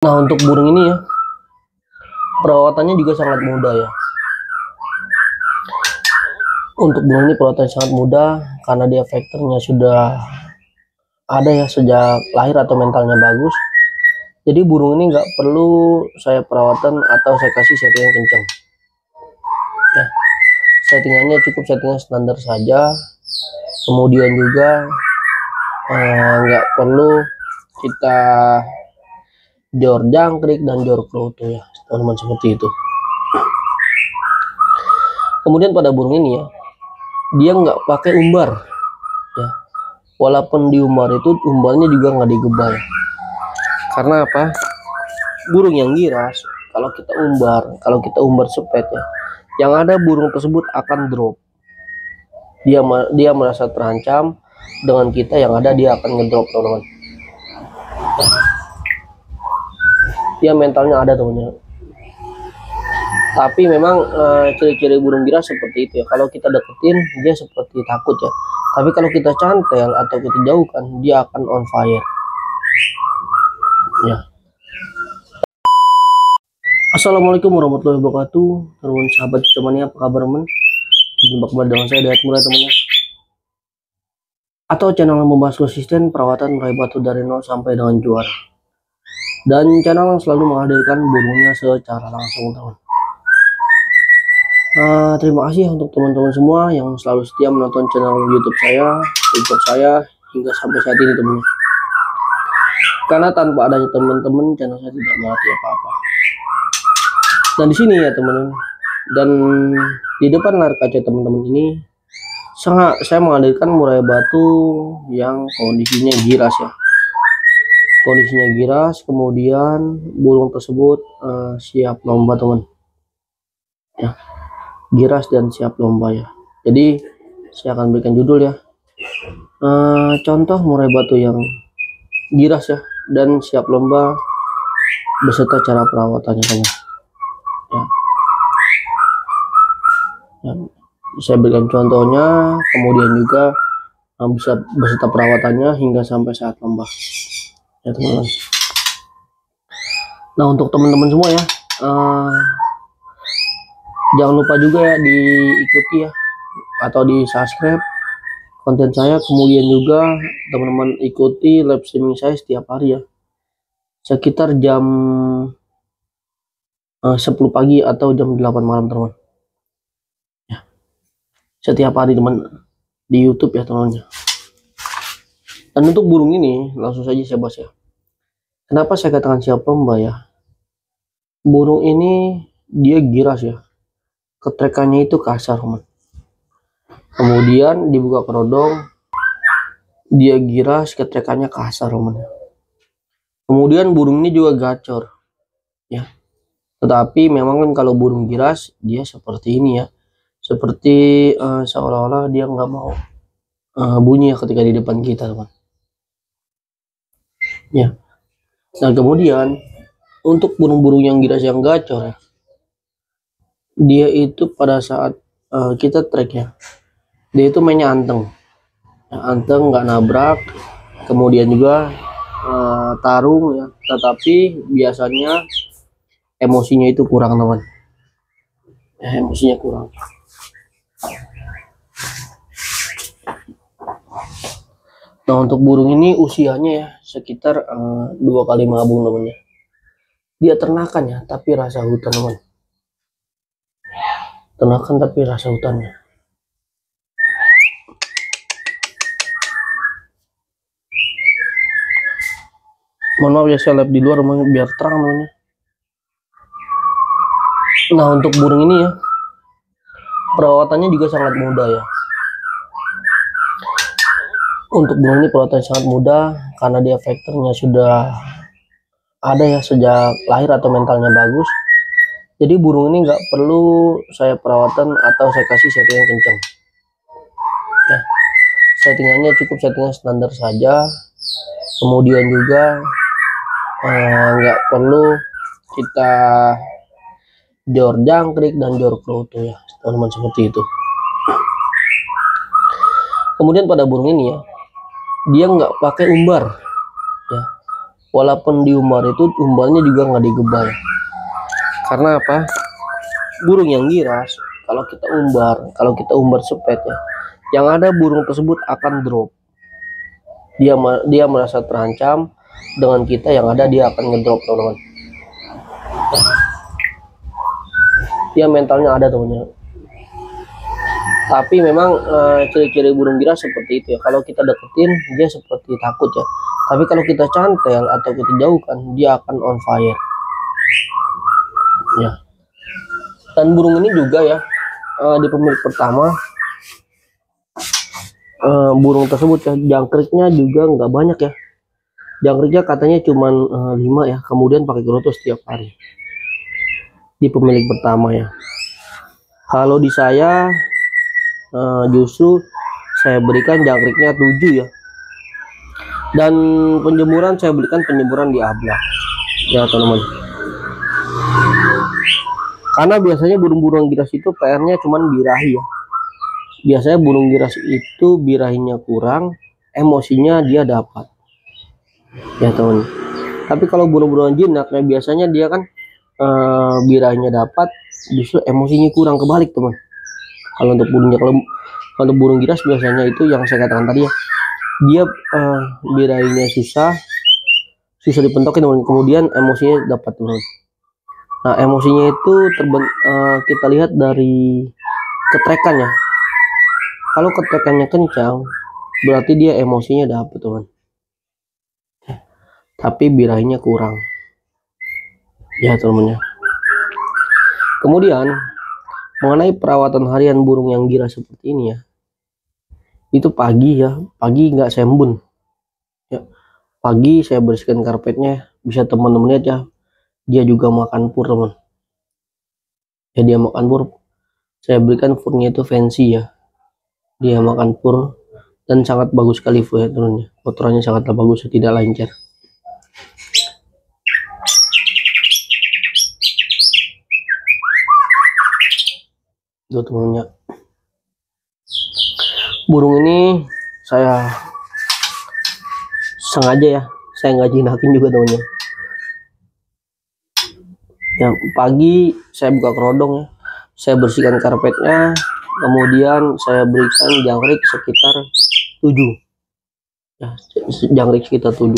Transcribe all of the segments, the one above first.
Nah, untuk burung ini ya, perawatannya juga sangat mudah ya. Untuk burung ini perawatannya sangat mudah karena dia faktornya sudah ada ya sejak lahir atau mentalnya bagus. Jadi burung ini nggak perlu saya perawatan atau saya kasih settingan kencang. Ya, settingannya cukup settingan standar saja. Kemudian juga nggak perlu kita jor jangkrik dan jor kroto ya teman-teman, seperti itu. Kemudian pada burung ini ya, dia nggak pakai umbar ya, walaupun diumbar itu umbarnya juga nggak digebal. Karena apa? Burung yang giras kalau kita umbar sepet ya, yang ada burung tersebut akan drop. Dia merasa terancam dengan kita, yang ada dia akan ngedrop teman-teman. Dia mentalnya ada teman-teman. Tapi memang ciri-ciri burung giras seperti itu ya. Kalau kita deketin dia seperti takut ya. Tapi kalau kita cantel atau kita jauhkan, dia akan on fire. Ya. Assalamualaikum warahmatullahi wabarakatuh, teman sahabat cumannya, apa kabar teman? Jumpa kembali dengan saya Dayat Murad temannya. Atau channel yang membahas konsisten perawatan meraih batu dari nol sampai dengan juara. Dan channel yang selalu menghadirkan burungnya secara langsung teman. Terima kasih untuk teman-teman semua yang selalu setia menonton channel YouTube saya, TikTok saya hingga sampai saat ini teman. Karena tanpa adanya teman-teman, channel saya tidak melatih apa-apa. Dan di sini ya teman-teman, dan di depan layar kaca teman-teman ini, saya menghadirkan murai batu yang kondisinya giras ya. Kondisinya giras, kemudian burung tersebut siap lomba teman. Ya. Giras dan siap lomba ya. Jadi saya akan berikan judul ya, contoh murai batu yang giras ya dan siap lomba beserta cara perawatannya teman ya. Ya, saya berikan contohnya, kemudian juga bisa beserta perawatannya hingga sampai saat lomba ya teman-teman. Nah, untuk teman-teman semua ya, jangan lupa juga ya diikuti ya atau di subscribe konten saya. Kemudian juga teman-teman ikuti live streaming saya setiap hari ya, sekitar jam 10 pagi atau jam 8 malam teman ya, setiap hari teman di YouTube ya teman-teman. Dan untuk burung ini langsung saja saya bahas ya. Kenapa saya katakan siap lomba ya? Burung ini dia giras ya, ketrekannya itu kasar teman. Kemudian dibuka kerodong, dia giras, ketrekannya kasar teman. Kemudian burung ini juga gacor ya. Tetapi memang kan kalau burung giras dia seperti ini ya, seperti seolah-olah dia nggak mau bunyi ya ketika di depan kita teman ya. Nah, kemudian untuk burung-burung yang giras yang gacor ya, dia itu pada saat kita track ya, dia itu mainnya anteng ya, anteng nggak nabrak. Kemudian juga tarung ya, tetapi biasanya emosinya itu kurang teman ya, emosinya kurang. Nah, untuk burung ini usianya ya sekitar 2 kali mabung namanya. Dia ternakan ya, tapi rasa hutan teman. Ternakan tapi rasa hutannya. Mohon maaf ya, saya live di luar biar terang namanya. Nah, untuk burung ini ya, perawatannya juga sangat mudah ya. Untuk burung ini perawatannya sangat mudah karena dia faktornya sudah ada ya sejak lahir atau mentalnya bagus. Jadi burung ini nggak perlu saya perawatan atau saya kasih settingan kencang ya. Settingannya cukup settingan standar saja. Kemudian juga nggak perlu kita jor jangkrik dan jor kroto ya teman-teman, seperti itu. Kemudian pada burung ini ya, dia nggak pakai umbar ya, Walaupun diumbar itu umbarnya juga nggak digebar. Karena apa? Burung yang giras kalau kita umbar sepet ya, yang ada burung tersebut akan drop. Dia merasa terancam dengan kita, yang ada dia akan ngedrop teman-teman. Dia mentalnya ada teman-teman. Tapi memang ciri-ciri burung giras seperti itu ya. Kalau kita deketin dia seperti takut ya. Tapi kalau kita cantel atau kita jauhkan, dia akan on fire. Ya. Dan burung ini juga ya, di pemilik pertama, burung tersebut ya, jangkriknya juga nggak banyak ya. Jangkriknya katanya cuma 5 ya. Kemudian pakai kroto setiap hari. Di pemilik pertama ya. Kalau di saya justru saya berikan jangkriknya 7 ya, dan penjemuran saya berikan penjemuran di ablak ya teman-teman. Karena biasanya burung-burung giras itu PR-nya cuman birahi ya. Biasanya burung giras itu birahinya kurang, emosinya dia dapat ya teman. Tapi kalau burung-burung jinak ya, biasanya dia kan birahinya dapat, justru emosinya kurang, kebalik teman. Kalau untuk burungnya, kalau burung giras biasanya itu yang saya katakan tadi ya, dia birahinya susah dipentokin teman, kemudian emosinya dapat teman. Nah emosinya itu kita lihat dari ketrekan ya. Kalau ketrekannya kencang berarti dia emosinya dapat teman, tapi birahinya kurang ya teman-teman. Kemudian mengenai perawatan harian burung yang giras seperti ini ya, itu pagi ya, pagi nggak saya embun ya. Pagi saya bersihkan karpetnya, bisa teman-teman lihat ya, dia juga makan pur teman ya. Dia makan pur, saya berikan purnya itu fancy ya. Dia makan pur dan sangat bagus sekali ya teman-teman, kotorannya sangatlah bagus, tidak lancar. Tuh teman-teman, burung ini saya sengaja ya, saya nggak jinakin juga teman-teman ya. Pagi saya buka kerodong ya, saya bersihkan karpetnya, kemudian saya berikan jangkrik sekitar 7 ya, jangkrik sekitar 7.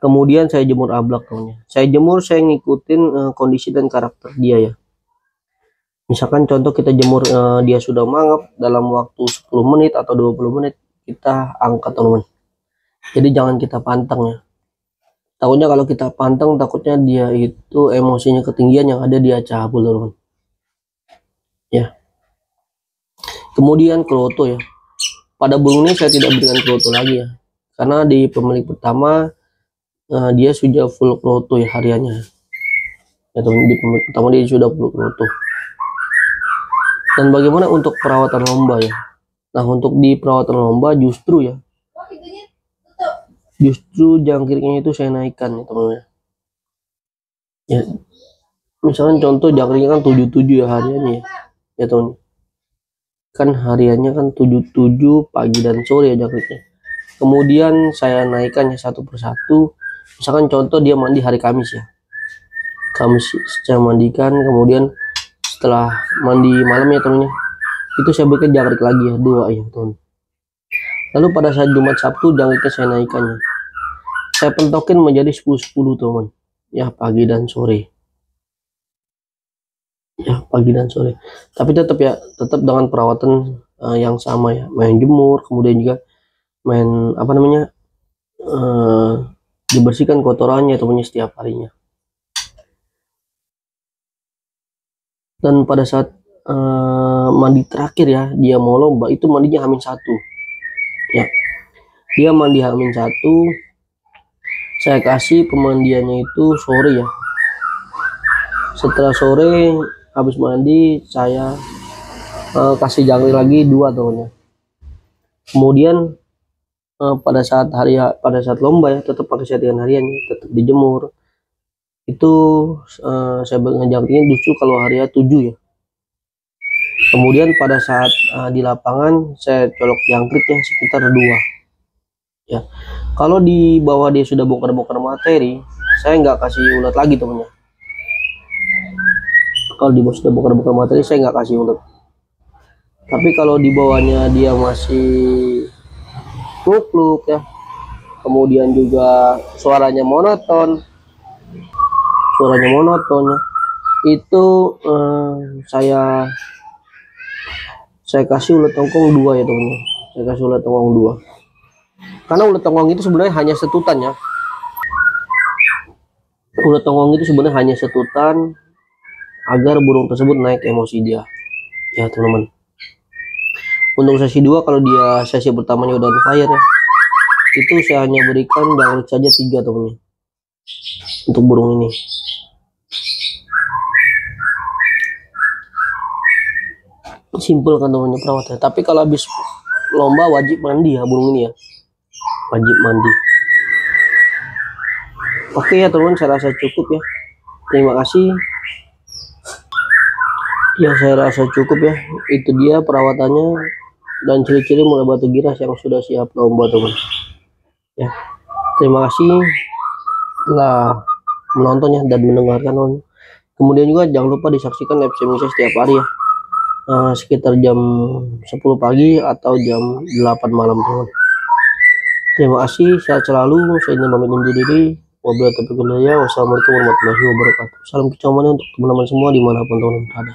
Kemudian saya jemur ablak teman-teman. Saya jemur, saya ngikutin kondisi dan karakter dia ya. Misalkan contoh kita jemur, dia sudah mangap dalam waktu 10 menit atau 20 menit, kita angkat teman-teman. Jadi jangan kita pantang ya. Takutnya kalau kita pantang, takutnya dia itu emosinya ketinggian, yang ada dia cabul teman-teman. Ya. Kemudian kroto ya. Pada burung ini saya tidak berikan kroto lagi ya. Karena di pemilik pertama dia sudah full kroto ya hariannya. Ya teman, di pemilik pertama dia sudah full kroto. Dan bagaimana untuk perawatan lomba ya? Nah untuk di perawatan lomba justru jangkriknya itu saya naikkan ya teman-teman ya. Misalkan contoh jangkriknya kan 77 ya hariannya ya teman, kan hariannya kan 77 pagi dan sore ya jangkriknya. Kemudian saya naikkan ya satu persatu. Misalkan contoh dia mandi hari Kamis ya, Kamis saya mandikan, kemudian setelah mandi malam ya temennya, itu saya berikan jangkrik lagi ya 2 ya teman. Lalu pada saat Jumat Sabtu jangkriknya saya naikkannya, saya pentokin menjadi 10-10 teman ya, pagi dan sore ya, pagi dan sore. Tapi tetap dengan perawatan yang sama ya, main jemur, kemudian juga main apa namanya, dibersihkan kotorannya temannya setiap harinya. Dan pada saat mandi terakhir ya, dia mau lomba itu mandinya H-1 ya. Dia mandi H-1, saya kasih pemandiannya itu sore ya. Setelah sore habis mandi, saya kasih jangkrik lagi 2 temannya. Kemudian pada saat lomba ya, tetap pakai settingan harian, tetap dijemur. Itu saya ngejangkriknya justru kalau hari 7 ya. Kemudian pada saat di lapangan saya colok jangkrik yang sekitar 2 ya. Kalau di bawah dia sudah bongkar-bongkar materi, saya nggak kasih ulet lagi temennya. Kalau di bawah sudah bongkar-bongkar materi, saya nggak kasih ulet. Tapi kalau di bawahnya dia masih pluk-pluk ya, kemudian juga suaranya monoton ya, itu saya kasih ulet tongkong 2 ya teman-teman. Saya kasih ulet tongkong 2 karena ulet tongkong itu sebenarnya hanya setutan ya. Ulet tongkong itu sebenarnya hanya setutan agar burung tersebut naik emosi dia ya teman-teman. Untuk sesi 2, kalau dia sesi pertamanya udah on fire ya, itu saya hanya berikan jangkrik saja 3 teman-teman untuk burung ini. Simple kan teman-teman perawatannya. Tapi kalau habis lomba wajib mandi ya burung ini ya, wajib mandi. Oke ya teman-teman, saya rasa cukup ya. Terima kasih. Ya saya rasa cukup ya. Itu dia perawatannya dan ciri-ciri mulai batu giras yang sudah siap lomba teman. Ya, terima kasih telah menonton ya dan mendengarkan. Kemudian juga jangan lupa disaksikan live streaming saya setiap hari ya, sekitar jam 10 pagi atau jam 8 malam teman. Terima kasih, sehat selalu. Saya ingin pamit undur diri. Wassalamualaikum warahmatullahi wabarakatuh. Salam kecomannya untuk teman-teman semua dimanapun teman-teman berada.